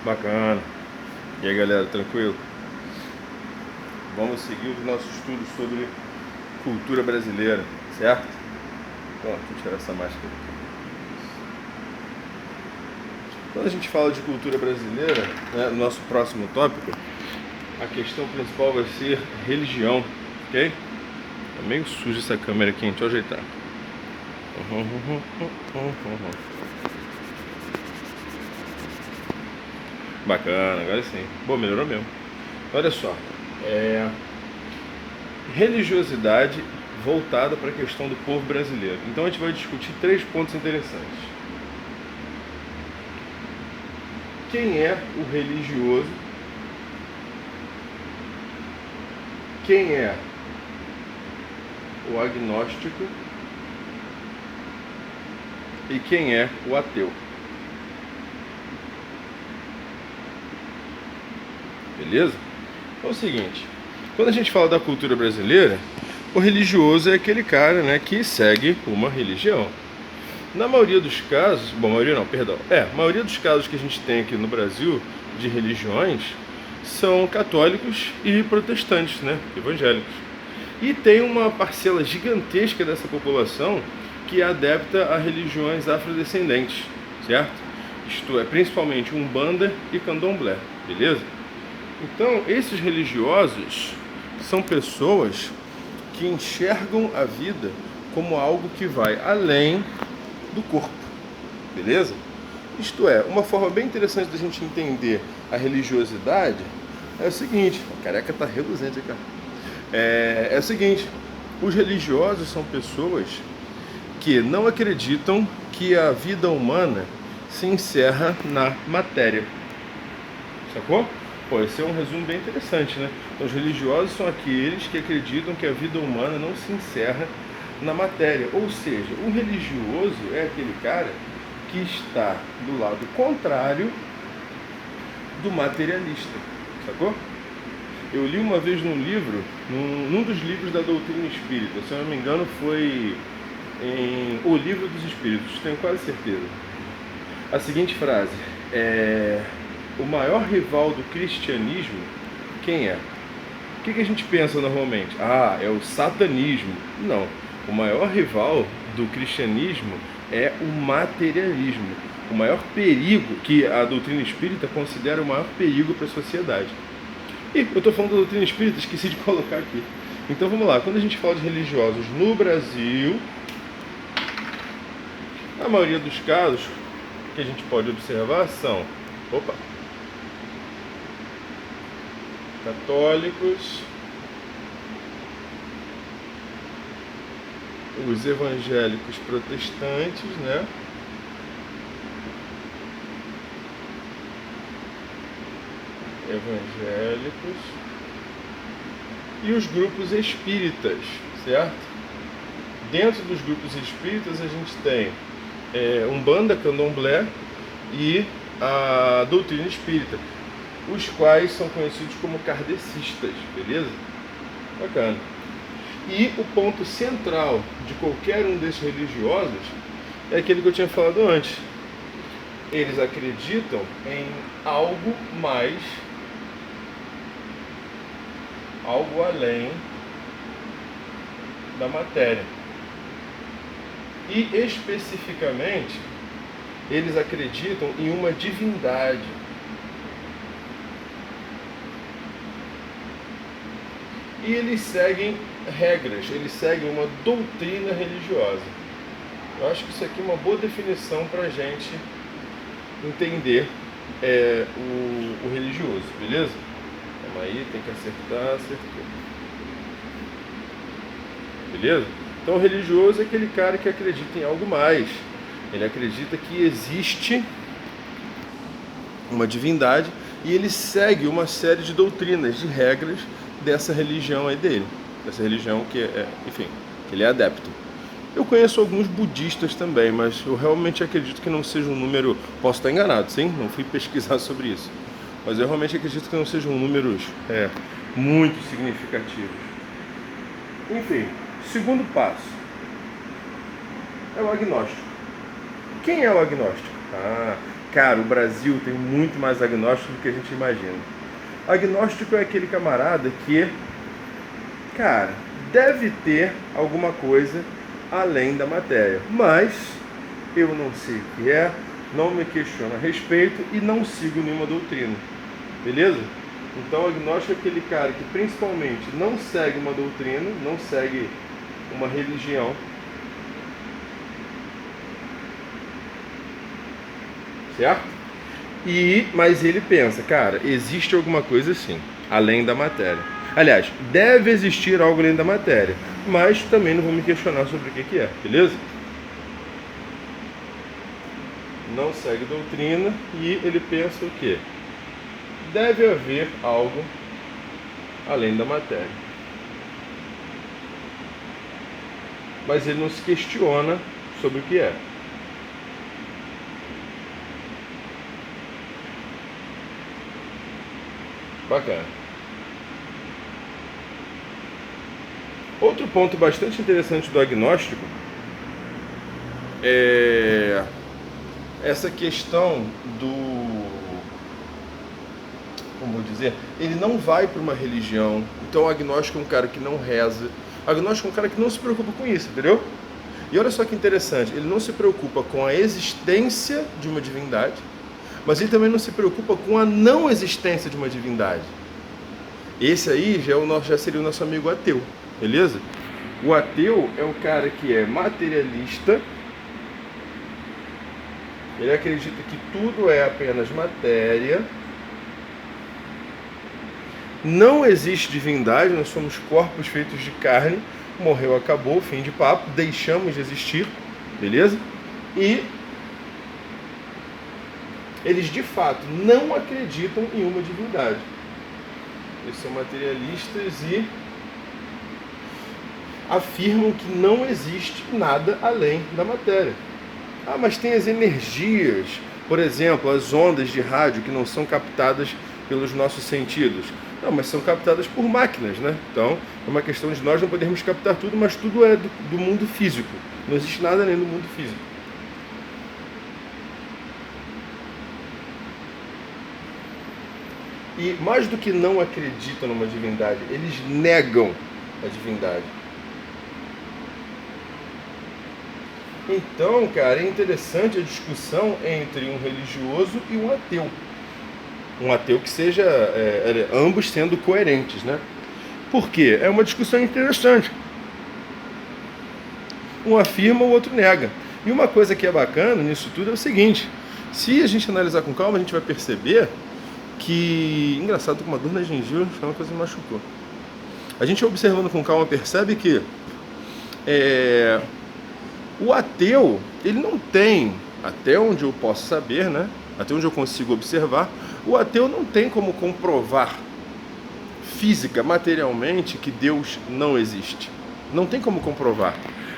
Bacana. E aí, galera, tranquilo? Vamos seguir os nossos estudos sobre cultura brasileira, certo? Bom, deixa eu tirar essa máscara aqui. Quando a gente fala de cultura brasileira, né, no nosso próximo tópico, a questão principal vai ser religião, ok? Tá meio suja essa câmera aqui, deixa eu ajeitar. Bacana, agora sim. Bom, melhorou mesmo. Olha só, religiosidade voltada para a questão do povo brasileiro. Então a gente vai discutir 3 pontos interessantes. Quem é o religioso? Quem é o agnóstico? E quem é o ateu? Beleza? Então é o seguinte, quando a gente fala da cultura brasileira, o religioso é aquele cara, né, que segue uma religião. Na maioria dos casos, a maioria dos casos que a gente tem aqui no Brasil de religiões são católicos e protestantes, né, evangélicos. E tem uma parcela gigantesca dessa população que é adepta a religiões afrodescendentes, certo? Isto é, principalmente Umbanda e Candomblé, beleza? Então, esses religiosos são pessoas que enxergam a vida como algo que vai além do corpo, beleza? Isto é, uma forma bem interessante da gente entender a religiosidade é o seguinte, a careca tá reluzente aqui, é o seguinte, os religiosos são pessoas que não acreditam que a vida humana se encerra na matéria, sacou? Pô, esse é um resumo bem interessante, né? Então, os religiosos são aqueles que acreditam que a vida humana não se encerra na matéria. Ou seja, o religioso é aquele cara que está do lado contrário do materialista, sacou? Eu li uma vez num livro, num dos livros da doutrina espírita, se eu não me engano foi em O Livro dos Espíritos, tenho quase certeza. A seguinte frase, o maior rival do cristianismo, quem é? O que a gente pensa normalmente? Ah, é o satanismo. Não, o maior rival do cristianismo é o materialismo. O maior perigo que a doutrina espírita considera o maior perigo para a sociedade. E eu estou falando da doutrina espírita, esqueci de colocar aqui. Então vamos lá, quando a gente fala de religiosos no Brasil, a maioria dos casos que a gente pode observar são católicos, os evangélicos protestantes, né? Evangélicos e os grupos espíritas, certo? Dentro dos grupos espíritas a gente tem Umbanda, Candomblé e a doutrina espírita, os quais são conhecidos como kardecistas, beleza? Bacana. E o ponto central de qualquer um desses religiosos é aquele que eu tinha falado antes. Eles acreditam em algo mais, algo além da matéria. E especificamente, eles acreditam em uma divindade. E eles seguem regras, eles seguem uma doutrina religiosa. Eu acho que isso aqui é uma boa definição para a gente entender o religioso, beleza? Calma aí, tem que acertar, acertou. Beleza? Então o religioso é aquele cara que acredita em algo mais. Ele acredita que existe uma divindade e ele segue uma série de doutrinas, de regras dessa religião aí dele. Dessa religião que enfim, que ele é adepto. Eu conheço alguns budistas também, mas eu realmente acredito que não seja um número... Posso estar enganado, sim? Não fui pesquisar sobre isso. Mas eu realmente acredito que não sejam números muito significativos. Enfim, segundo passo é o agnóstico. Quem é o agnóstico? Cara, o Brasil tem muito mais agnóstico do que a gente imagina. Agnóstico é aquele camarada que, cara, deve ter alguma coisa além da matéria, mas eu não sei o que é, não me questiono a respeito e não sigo nenhuma doutrina, beleza? Então, agnóstico é aquele cara que principalmente não segue uma doutrina, não segue uma religião, certo? Mas ele pensa, cara, existe alguma coisa assim, além da matéria. Aliás, deve existir algo além da matéria, mas também não vou me questionar sobre o que é, beleza? Não segue doutrina e ele pensa o quê? Deve haver algo além da matéria. Mas ele não se questiona sobre o que é. Bacana. Outro ponto bastante interessante do agnóstico é essa questão do, como vou dizer, ele não vai para uma religião. Então o agnóstico é um cara que não reza. O agnóstico é um cara que não se preocupa com isso, entendeu? E olha só que interessante, ele não se preocupa com a existência de uma divindade, mas ele também não se preocupa com a não existência de uma divindade. Esse aí já seria o nosso amigo ateu, beleza? O ateu é o cara que é materialista, ele acredita que tudo é apenas matéria, não existe divindade, nós somos corpos feitos de carne, morreu, acabou, fim de papo, deixamos de existir, beleza? E eles de fato não acreditam em uma divindade. Eles são materialistas e afirmam que não existe nada além da matéria. Ah, mas tem as energias, por exemplo, as ondas de rádio que não são captadas pelos nossos sentidos. Não, mas são captadas por máquinas, né? Então, é uma questão de nós não podermos captar tudo, mas tudo é do mundo físico. Não existe nada além do mundo físico. E mais do que não acreditam numa divindade, eles negam a divindade. Então, cara, é interessante a discussão entre um religioso e um ateu. Um ateu que seja, ambos sendo coerentes, né? Por quê? É uma discussão interessante. Um afirma, o outro nega. E uma coisa que é bacana nisso tudo é o seguinte: se a gente analisar com calma, a gente vai perceber que... Engraçado, tô com uma dor na gengiva, foi uma coisa que me machucou. A gente observando com calma percebe que o ateu, ele não tem, até onde eu posso saber, né? Até onde eu consigo observar, o ateu não tem como comprovar física, materialmente, que Deus não existe. Não tem como comprovar.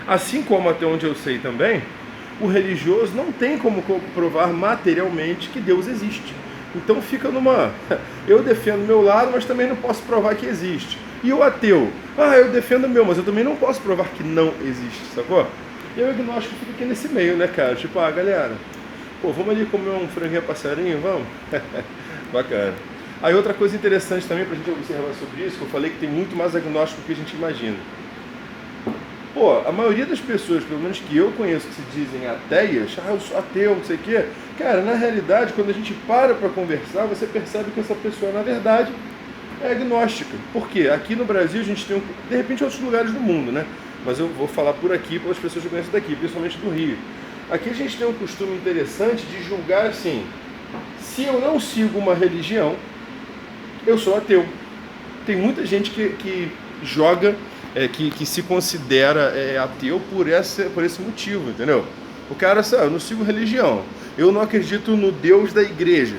Assim como, até onde eu sei também, o religioso não tem como comprovar materialmente que Deus existe. Então fica numa... Eu defendo o meu lado, mas também não posso provar que existe. E o ateu? Eu defendo o meu, mas eu também não posso provar que não existe, sacou? E o agnóstico fica aqui nesse meio, né, cara? Tipo, galera, vamos ali comer um franguinho passarinho, vamos? Bacana. Aí outra coisa interessante também pra gente observar sobre isso, que eu falei que tem muito mais agnóstico do que a gente imagina. A maioria das pessoas, pelo menos que eu conheço, que se dizem ateias, eu sou ateu, não sei o quê. Cara, na realidade, quando a gente para conversar, você percebe que essa pessoa, na verdade, é agnóstica. Por quê? Aqui no Brasil a gente tem, de repente, outros lugares do mundo, né? Mas eu vou falar por aqui, pelas pessoas que eu conheço daqui, principalmente do Rio. Aqui a gente tem um costume interessante de julgar assim: se eu não sigo uma religião, eu sou ateu. Tem muita gente que joga, que se considera ateu por esse motivo, entendeu? O cara, eu não sigo religião, eu não acredito no Deus da igreja,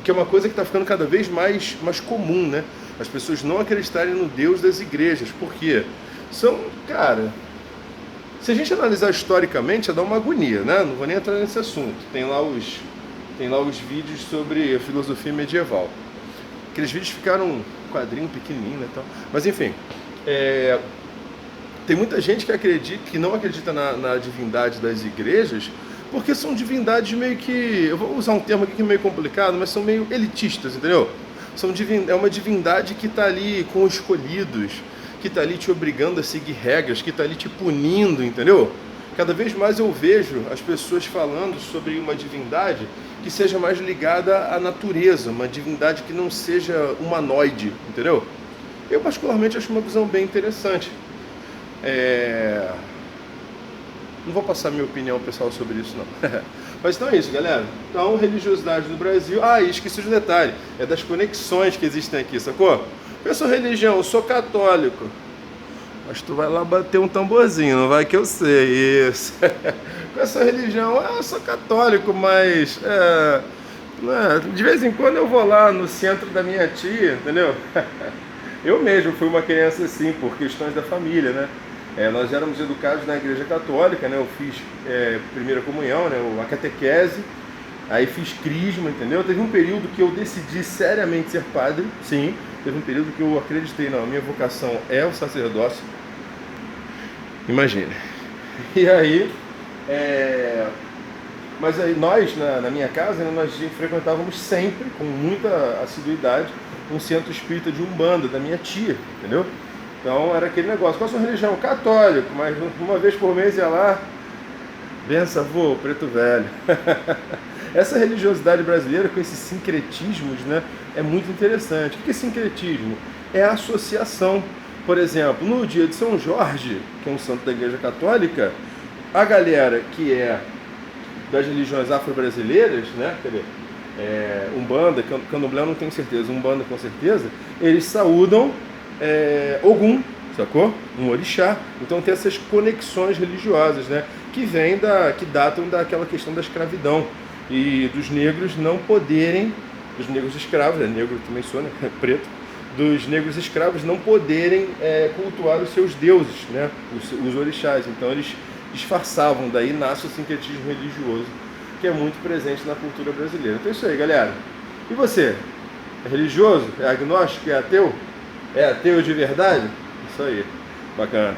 que é uma coisa que está ficando cada vez mais comum, né? As pessoas não acreditarem no Deus das igrejas. Por quê? Cara, se a gente analisar historicamente, dá uma agonia, né? Não vou nem entrar nesse assunto. Tem lá os vídeos sobre a filosofia medieval. Aqueles vídeos ficaram um quadrinho pequenininho, né, tal. Mas enfim, tem muita gente que não acredita na divindade das igrejas, Porque são divindades meio que, eu vou usar um termo aqui que é meio complicado, mas são meio elitistas, entendeu? É uma divindade que está ali com os escolhidos, que está ali te obrigando a seguir regras, que está ali te punindo, entendeu? Cada vez mais eu vejo as pessoas falando sobre uma divindade que seja mais ligada à natureza, uma divindade que não seja humanoide, entendeu? Eu particularmente acho uma visão bem interessante. Não vou passar minha opinião pessoal sobre isso não. Mas então é isso, galera. Então, religiosidade no Brasil. Ah, e esqueci de um detalhe. É das conexões que existem aqui, sacou? Eu sou religião, eu sou católico. Mas tu vai lá bater um tamborzinho, não vai que eu sei. Isso. Com essa religião, eu sou católico, mas de vez em quando eu vou lá no centro da minha tia, entendeu? Eu mesmo fui uma criança assim, por questões da família, né? Nós éramos educados na igreja católica, né? Eu fiz primeira comunhão, né? A catequese, aí fiz crisma, entendeu? Teve um período que eu decidi seriamente ser padre, sim. Teve um período que eu acreditei, não, a minha vocação é o sacerdócio. Imagina. E aí, mas aí nós, na minha casa, né, nós frequentávamos sempre, com muita assiduidade, um centro espírita de Umbanda, da minha tia, entendeu? Então era aquele negócio, qual a sua religião? Católico, mas uma vez por mês ia lá, benção, avô, preto velho. Essa religiosidade brasileira com esses sincretismos, né, é muito interessante. O que é sincretismo? É a associação. Por exemplo, no dia de São Jorge, que é um santo da Igreja Católica, a galera que é das religiões afro-brasileiras, né, Umbanda, Candomblé eu não tenho certeza, Umbanda com certeza, eles saúdam Ogum, sacou? Um orixá. Então tem essas conexões religiosas, né, que datam daquela questão da escravidão e dos negros não poderem, dos negros escravos, negro também sou, né, preto, dos negros escravos não poderem cultuar os seus deuses, né, os orixás. Então eles disfarçavam, daí nasce o sincretismo religioso, que é muito presente na cultura brasileira. Então é isso aí, galera. E você? É religioso? É agnóstico? É ateu? É ateu de verdade? Isso aí. Bacana.